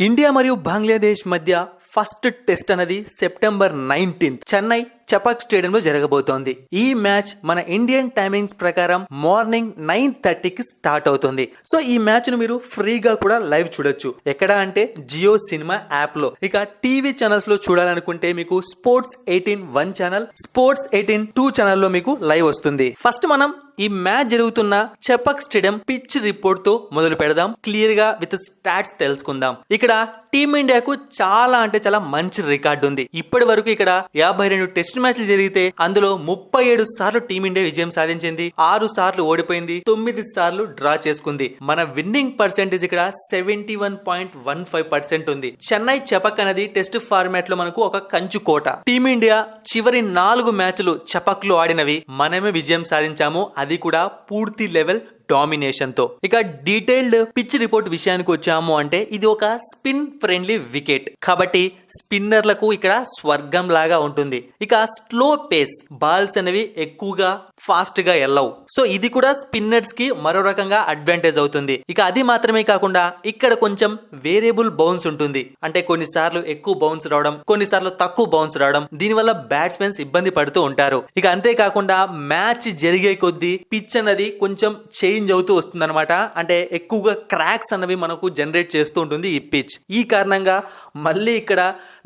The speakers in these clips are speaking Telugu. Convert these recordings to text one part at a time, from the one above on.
ఇండియా మరియు బంగ్లాదేశ్ మధ్య ఫస్ట్ టెస్ట్ అనేది సెప్టెంబర్ 19 చెన్నై చపాక్ స్టేడియంలో జరగబోతోంది. ఈ మ్యాచ్ మన ఇండియన్ టైమింగ్స్ ప్రకారం మార్నింగ్ 9:30కి స్టార్ట్ అవుతుంది. సో ఈ మ్యాచ్ ను మీరు ఫ్రీగా కూడా లైవ్ చూడొచ్చు. ఎక్కడ అంటే జియో సినిమా యాప్ లో. ఇక టీవీ ఛానల్స్ లో చూడాలనుకుంటే మీకు స్పోర్ట్స్ 18 1 ఛానల్, స్పోర్ట్స్ 18 2 ఛానల్ లో మీకు లైవ్ వస్తుంది. ఫస్ట్ మనం ఈ మ్యాచ్ జరుగుతున్న చపాక్ స్టేడియం పిచ్ రిపోర్ట్ తో మొదలు పెడదాం. క్లియర్ గా విత్ స్టాట్స్ తెలుసుకుందాం. ఇక్కడ టీమిండియాకు చాలా అంటే చాలా మంచి రికార్డు ఉంది. ఇప్పటి వరకు ఇక్కడ 52 టెస్ట్ మ్యాచ్లు జరిగితే అందులో 37 సార్లు టీమిండియా విజయం సాధించింది, 6 సార్లు ఓడిపోయింది, 9 సార్లు డ్రా చేసుకుంది. మన విన్నింగ్ పర్సెంటేజ్ ఇక్కడ 71.15% ఉంది. చెన్నై చపాక్ అనేది టెస్ట్ ఫార్మాట్ లో మనకు ఒక కంచు కోట. టీమిండియా చివరి 4 మ్యాచ్లు చపాక్ లో ఆడినవి మనమే విజయం సాధించాము, అది కూడా పూర్తి లెవెల్ డామినేషన్ తో. ఇక డీటెయిల్డ్ పిచ్ రిపోర్ట్ విషయానికి వచ్చాము అంటే ఇది ఒక స్పిన్ ఫ్రెండ్లీ వికెట్ కాబట్టి స్పిన్నర్లకు ఇక్కడ స్వర్గం లాగా ఉంటుంది. ఇక స్లో పేస్ బాల్స్ అనేవి ఎక్కువగా ఫాస్ట్ గా వెళ్ళవు. సో ఇది కూడా స్పిన్నర్స్ కి మరో రకంగా అడ్వాంటేజ్ అవుతుంది. ఇక అది మాత్రమే కాకుండా ఇక్కడ కొంచెం వేరియబుల్ బౌన్స్ ఉంటుంది. అంటే కొన్నిసార్లు ఎక్కువ బౌన్స్ రావడం, కొన్నిసార్లు తక్కువ బౌన్స్ రావడం, దీనివల్ల బ్యాట్స్మెన్స్ ఇబ్బంది పడుతూ ఉంటారు. ఇక అంతేకాకుండా మ్యాచ్ జరిగే కొద్దీ పిచ్ అనేది కొంచెం చేంజ్ అవుతూ వస్తుంది అనమాట. అంటే ఎక్కువగా క్రాక్స్ అనేవి మనకు జనరేట్ చేస్తూ ఉంటుంది ఈ పిచ్. ఈ కారణంగా మళ్ళీ ఇక్కడ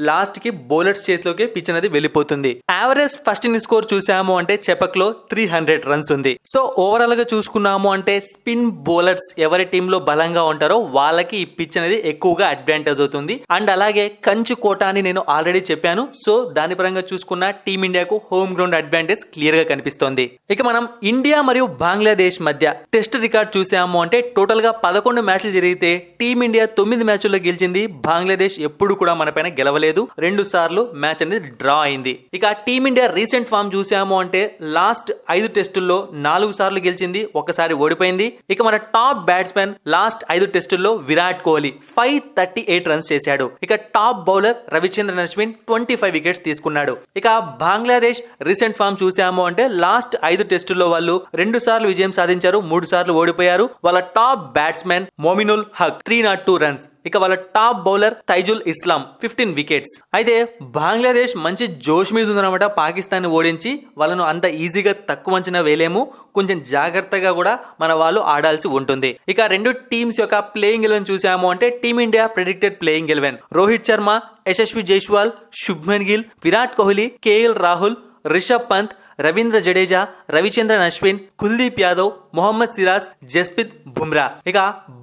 లాస్ట్ కి బౌలర్స్ చేతిలోకి పిచ్ అనేది వెళ్ళిపోతుంది. యావరేజ్ ఫస్ట్ ఇన్నింగ్ స్కోర్ చూసాము అంటే చపాక్ లో 300 రన్స్ ఉంది. సో ఓవరాల్ గా చూసుకున్నాము అంటే స్పిన్ బౌలర్స్ ఎవరి టీమ్ లో బలంగా ఉంటారో వాళ్ళకి ఈ పిచ్ అనేది ఎక్కువగా అడ్వాంటేజ్ అవుతుంది. అండ్ అలాగే కంచు కోట అని నేను ఆల్రెడీ చెప్పాను. సో దాని పరంగా చూసుకున్న టీమిండియాకు హోమ్ గ్రౌండ్ అడ్వాంటేజ్ క్లియర్ గా కనిపిస్తోంది. ఇక మనం ఇండియా మరియు బంగ్లాదేశ్ మధ్య టెస్ట్ రికార్డ్ చూసాము అంటే టోటల్ గా 11 మ్యాచ్లు జరిగితే టీమిండియా 9 మ్యాచ్ల్లో గెలిచింది. బంగ్లాదేశ్ ఎప్పుడు కూడా మన పైన గెలవలేదు. 2 సార్లు మ్యాచ్ అనేది డ్రా అయింది. ఇక టీమిండియా రీసెంట్ ఫామ్ చూసాము అంటే లాస్ట్ 5 టెస్టుల్లో 4 సార్లు గెలిచింది, ఒకసారి ఓడిపోయింది. ఇక మన టాప్ బ్యాట్స్మెన్ లాస్ట్ 5 టెస్టుల్లో విరాట్ కోహ్లీ 538 రన్స్ చేశాడు. ఇక top bowler Ravichandran Ashwin 25 wickets తీసుకున్నాడు. ఇక బంగ్లాదేశ్ రీసెంట్ ఫామ్ చూసాము అంటే లాస్ట్ 5 టెస్టుల్లో వాళ్ళు 2 సార్లు విజయం సాధించారు, 3 సార్లు ఓడిపోయారు. వాళ్ళ top batsmen Mominul Haq 302 runs. ఇక వాళ్ళ top bowler Taijul Islam 15 wickets. అయితే బంగ్లాదేశ్ మంచి జోష్ మీద ఉందన్నమాట. పాకిస్తాన్ ని ఓడించి వాళ్ళను అంత ఈజీగా తక్కువ అంచనా వేయలేము. కొంచెం జాగ్రత్తగా కూడా మన వాళ్ళు ఆడాల్సి ఉంటుంది. ఇక రెండు టీమ్స్ యొక్క ప్లేయింగ్ 11 చూసాము అంటే team India predicted playing 11 Rohit Sharma, Yashasvi Jaiswal, Shubman Gill, Virat Kohli, KL Rahul, Rishabh Pant, Ravindra Jadeja, Ravichandran Ashwin, Kuldeep Yadav, Mohammed Siraj, Jasprit Bumrah. ఇక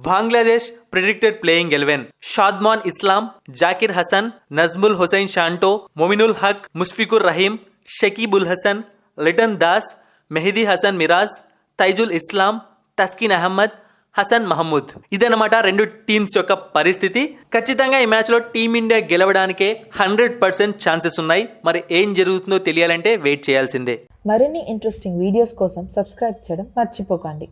బంగ్లాదేశ్ ప్రెడిక్టెడ్ ప్లేయింగ్ 11 షాద్మాన్ ఇస్లాం, జాకిర్ హసన్, నజ్ముల్ హుసైన్ షాంటో, మొమినుల్ హక్, ముష్ఫికుర్ రహీం, షకీబుల్ హసన్, లిటన్ దాస్, మెహదీ హసన్ మిరాజ్, తైజుల్ ఇస్లాం, తస్కిన్ అహ్మద్, హసన్ మహమూద్. ఇదన్నమాట రెండు టీమ్స్ యొక్క పరిస్థితి. ఖచ్చితంగా ఈ మ్యాచ్ లో టీమిండియా గెలవడానికే 100% ఛాన్సెస్ ఉన్నాయి. మరి ఏం జరుగుతుందో తెలియాలంటే వెయిట్ చేయాల్సిందే. మరిన్ని ఇంట్రెస్టింగ్ వీడియోస్ కోసం సబ్స్క్రైబ్ చేయడం మర్చిపోకండి.